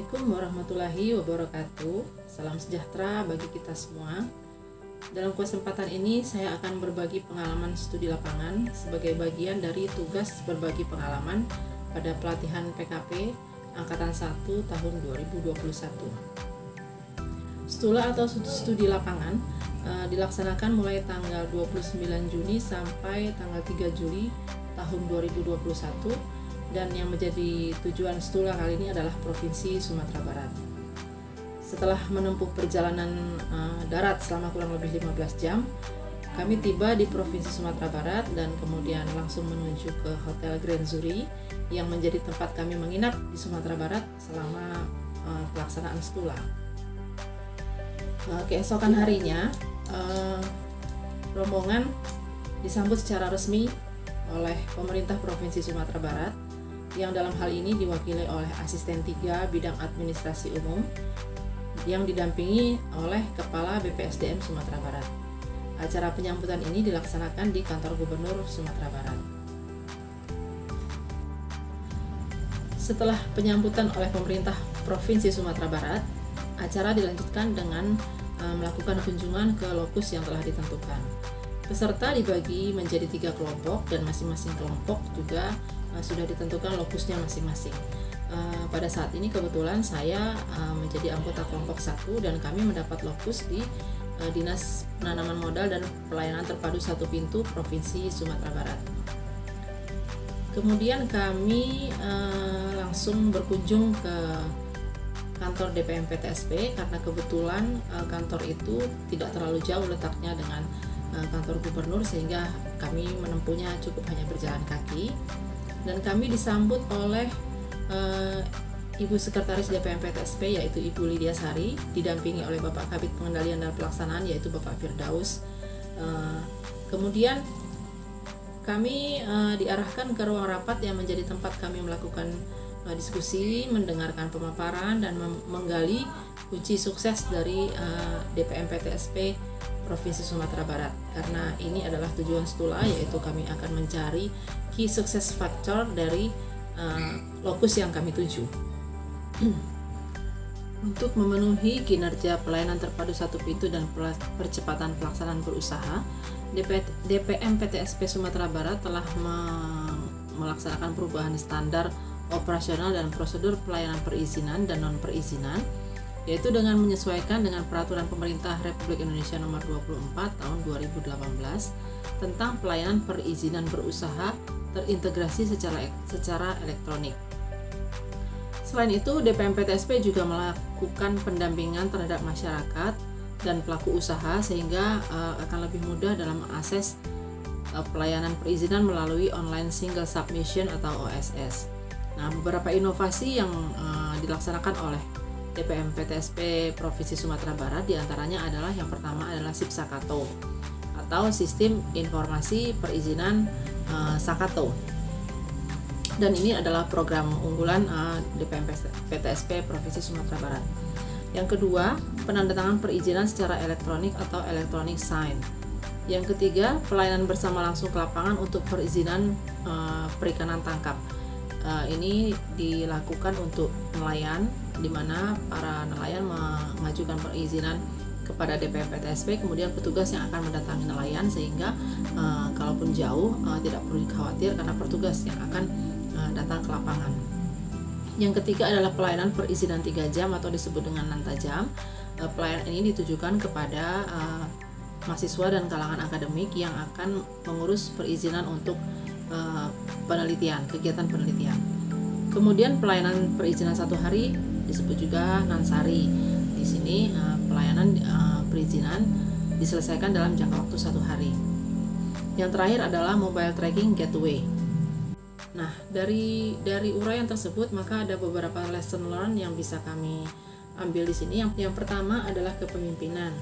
Assalamualaikum warahmatullahi wabarakatuh. Salam sejahtera bagi kita semua. Dalam kesempatan ini saya akan berbagi pengalaman studi lapangan sebagai bagian dari tugas berbagi pengalaman pada pelatihan PKP Angkatan 1 tahun 2021. Stula atau studi lapangan dilaksanakan mulai tanggal 29 Juni sampai tanggal 3 Juli tahun 2021. Dan yang menjadi tujuan stula kali ini adalah Provinsi Sumatera Barat. Setelah menempuh perjalanan darat selama kurang lebih 15 jam, kami tiba di Provinsi Sumatera Barat dan kemudian langsung menuju ke Hotel Grand Zuri yang menjadi tempat kami menginap di Sumatera Barat selama pelaksanaan stula. Keesokan harinya, rombongan disambut secara resmi oleh pemerintah Provinsi Sumatera Barat yang dalam hal ini diwakili oleh Asisten 3 Bidang Administrasi Umum yang didampingi oleh Kepala BPSDM Sumatera Barat. Acara penyambutan ini dilaksanakan di Kantor Gubernur Sumatera Barat. Setelah penyambutan oleh pemerintah Provinsi Sumatera Barat, acara dilanjutkan dengan melakukan kunjungan ke lokus yang telah ditentukan. Peserta dibagi menjadi 3 kelompok dan masing-masing kelompok juga sudah ditentukan lokusnya masing-masing. Pada saat ini kebetulan saya menjadi anggota kelompok 1 dan kami mendapat lokus di Dinas Penanaman Modal dan Pelayanan Terpadu 1 Pintu Provinsi Sumatera Barat. Kemudian kami langsung berkunjung ke kantor DPM PTSP karena kebetulan kantor itu tidak terlalu jauh letaknya dengan kantor gubernur sehingga kami menempuhnya cukup hanya berjalan kaki. Dan kami disambut oleh Ibu Sekretaris DPM PTSP yaitu Ibu Lydia Sari, didampingi oleh Bapak Kabid Pengendalian dan Pelaksanaan yaitu Bapak Firdaus. Kemudian kami diarahkan ke ruang rapat yang menjadi tempat kami melakukan diskusi, mendengarkan pemaparan dan menggali kunci sukses dari DPM PTSP Provinsi Sumatera Barat. Karena ini adalah tujuan stula, yaitu kami akan mencari key success factor dari lokus yang kami tuju. Untuk memenuhi kinerja pelayanan terpadu 1 pintu dan percepatan pelaksanaan berusaha, DPM PTSP Sumatera Barat telah melaksanakan perubahan standar operasional dan prosedur pelayanan perizinan dan non-perizinan, yaitu dengan menyesuaikan dengan Peraturan Pemerintah Republik Indonesia Nomor 24 Tahun 2018 tentang pelayanan perizinan berusaha terintegrasi secara elektronik. Selain itu, DPM PTSP juga melakukan pendampingan terhadap masyarakat dan pelaku usaha sehingga akan lebih mudah dalam mengakses pelayanan perizinan melalui online single submission atau OSS. Nah, beberapa inovasi yang dilaksanakan oleh DPM PTSP Provinsi Sumatera Barat diantaranya adalah yang pertama adalah SIP Sakato atau Sistem Informasi Perizinan Sakato, dan ini adalah program unggulan DPM PTSP Provinsi Sumatera Barat. Yang kedua, penandatangan perizinan secara elektronik atau electronic sign. Yang ketiga, pelayanan bersama langsung ke lapangan untuk perizinan perikanan tangkap. Ini dilakukan untuk nelayan, di mana para nelayan mengajukan perizinan kepada DPM PTSP, kemudian petugas yang akan mendatangi nelayan sehingga kalaupun jauh tidak perlu khawatir karena petugas yang akan datang ke lapangan. Yang ketiga adalah pelayanan perizinan 3 jam atau disebut dengan nantajam. Pelayanan ini ditujukan kepada mahasiswa dan kalangan akademik yang akan mengurus perizinan untuk penelitian, kegiatan penelitian. Kemudian pelayanan perizinan 1 hari disebut juga Nansari. Di sini pelayanan perizinan diselesaikan dalam jangka waktu 1 hari. Yang terakhir adalah mobile tracking gateway. Nah, dari uraian tersebut maka ada beberapa lesson learn yang bisa kami ambil di sini. Yang pertama adalah kepemimpinan,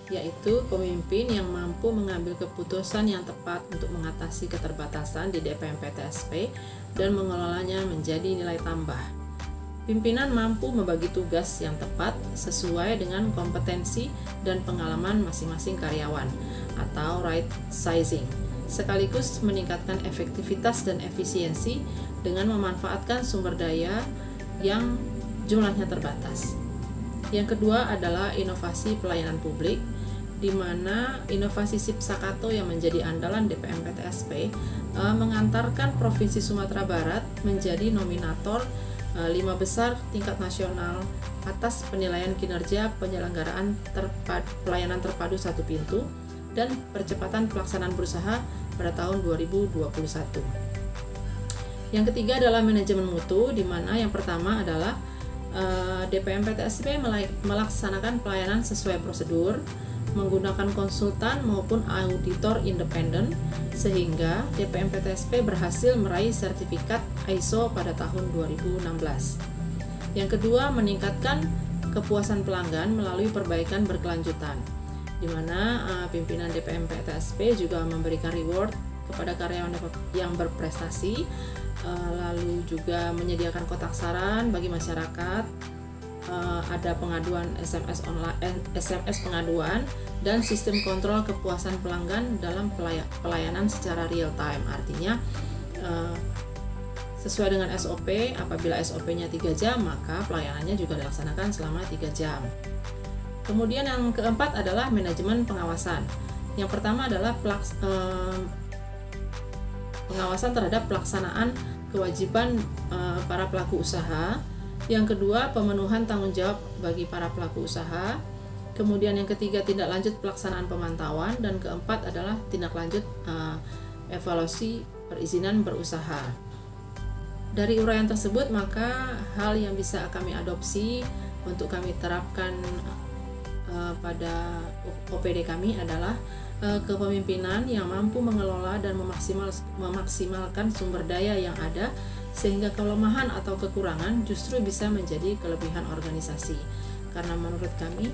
yaitu pemimpin yang mampu mengambil keputusan yang tepat untuk mengatasi keterbatasan di DPM PTSP dan mengelolanya menjadi nilai tambah. Pimpinan mampu membagi tugas yang tepat sesuai dengan kompetensi dan pengalaman masing-masing karyawan atau right sizing, sekaligus meningkatkan efektivitas dan efisiensi dengan memanfaatkan sumber daya yang jumlahnya terbatas. Yang kedua adalah inovasi pelayanan publik, di mana inovasi SIP Sakato yang menjadi andalan DPM PTSP mengantarkan Provinsi Sumatera Barat menjadi nominator 5 besar tingkat nasional atas penilaian kinerja penyelenggaraan pelayanan terpadu satu pintu dan percepatan pelaksanaan berusaha pada tahun 2021. Yang ketiga adalah manajemen mutu, di mana yang pertama adalah DPM PTSP melaksanakan pelayanan sesuai prosedur, menggunakan konsultan maupun auditor independen, sehingga DPM PTSP berhasil meraih sertifikat ISO pada tahun 2016. Yang kedua, meningkatkan kepuasan pelanggan melalui perbaikan berkelanjutan, di mana pimpinan DPM PTSP juga memberikan reward kepada karyawan yang berprestasi, lalu juga menyediakan kotak saran bagi masyarakat, ada pengaduan SMS online, SMS pengaduan, dan sistem kontrol kepuasan pelanggan dalam pelayanan secara real time. Artinya sesuai dengan SOP, apabila SOP-nya 3 jam, maka pelayanannya juga dilaksanakan selama 3 jam. Kemudian yang keempat adalah manajemen pengawasan. Yang pertama adalah pengawasan terhadap pelaksanaan kewajiban para pelaku usaha. Yang kedua, pemenuhan tanggung jawab bagi para pelaku usaha. Kemudian yang ketiga, tindak lanjut pelaksanaan pemantauan. Dan keempat adalah tindak lanjut evaluasi perizinan berusaha. Dari uraian tersebut, maka hal yang bisa kami adopsi untuk kami terapkan pada OPD kami adalah kepemimpinan yang mampu mengelola dan memaksimalkan sumber daya yang ada, sehingga kelemahan atau kekurangan justru bisa menjadi kelebihan organisasi. Karena menurut kami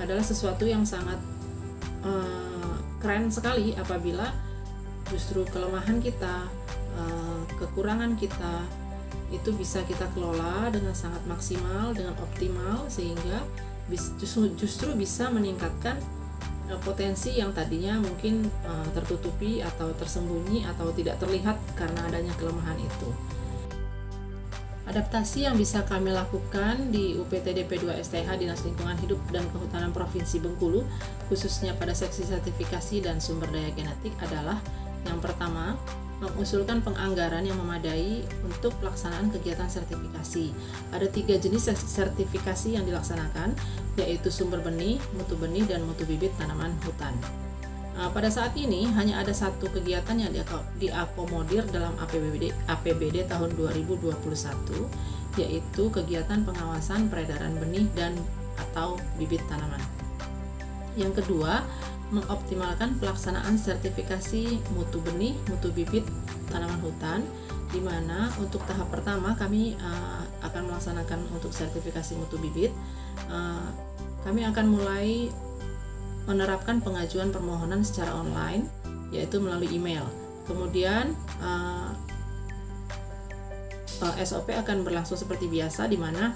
adalah sesuatu yang sangat keren sekali apabila justru kelemahan kita, kekurangan kita itu bisa kita kelola dengan sangat maksimal, dengan optimal, sehingga justru bisa meningkatkan potensi yang tadinya mungkin tertutupi atau tersembunyi atau tidak terlihat karena adanya kelemahan itu. Adaptasi yang bisa kami lakukan di UPTD P2 STH Dinas Lingkungan Hidup dan Kehutanan Provinsi Bengkulu, khususnya pada seksi sertifikasi dan sumber daya genetik adalah yang pertama, mengusulkan penganggaran yang memadai untuk pelaksanaan kegiatan sertifikasi. Ada 3 jenis sertifikasi yang dilaksanakan, yaitu sumber benih, mutu benih, dan mutu bibit tanaman hutan. Pada saat ini hanya ada satu kegiatan yang diakomodir dalam APBD tahun 2021, yaitu kegiatan pengawasan peredaran benih dan atau bibit tanaman. Yang kedua, mengoptimalkan pelaksanaan sertifikasi mutu benih, mutu bibit tanaman hutan, di mana untuk tahap pertama kami akan melaksanakan untuk sertifikasi mutu bibit. Kami akan mulai menerapkan pengajuan permohonan secara online, yaitu melalui email. Kemudian SOP akan berlangsung seperti biasa, di mana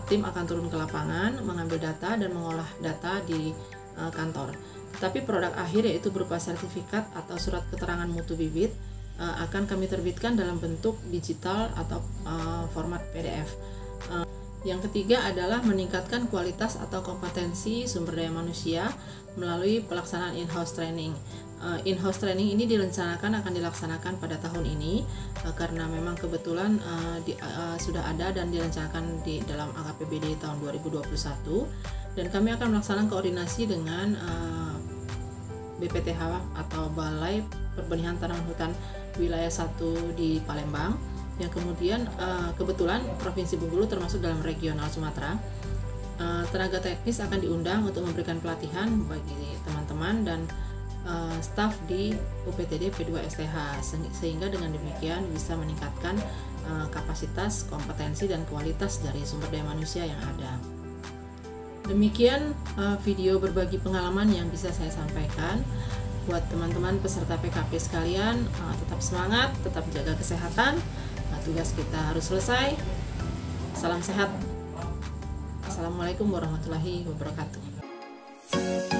tim akan turun ke lapangan, mengambil data dan mengolah data di kantor. Tetapi produk akhir, yaitu berupa sertifikat atau surat keterangan mutu bibit, akan kami terbitkan dalam bentuk digital atau format PDF. Yang ketiga adalah meningkatkan kualitas atau kompetensi sumber daya manusia melalui pelaksanaan in-house training. In-house training ini akan dilaksanakan pada tahun ini karena memang kebetulan sudah ada dan direncanakan di dalam APBD tahun 2021, dan kami akan melaksanakan koordinasi dengan BPTH atau Balai Perbenihan Tanaman Hutan Wilayah 1 di Palembang, yang kemudian kebetulan Provinsi Bengkulu termasuk dalam regional Sumatera. Tenaga teknis akan diundang untuk memberikan pelatihan bagi teman-teman dan staf di UPTD P2 STH, sehingga dengan demikian bisa meningkatkan kapasitas, kompetensi, dan kualitas dari sumber daya manusia yang ada. Demikian video berbagi pengalaman yang bisa saya sampaikan. Buat teman-teman peserta PKP sekalian, tetap semangat, tetap jaga kesehatan. Tugas kita harus selesai. Salam sehat. Assalamualaikum warahmatullahi wabarakatuh.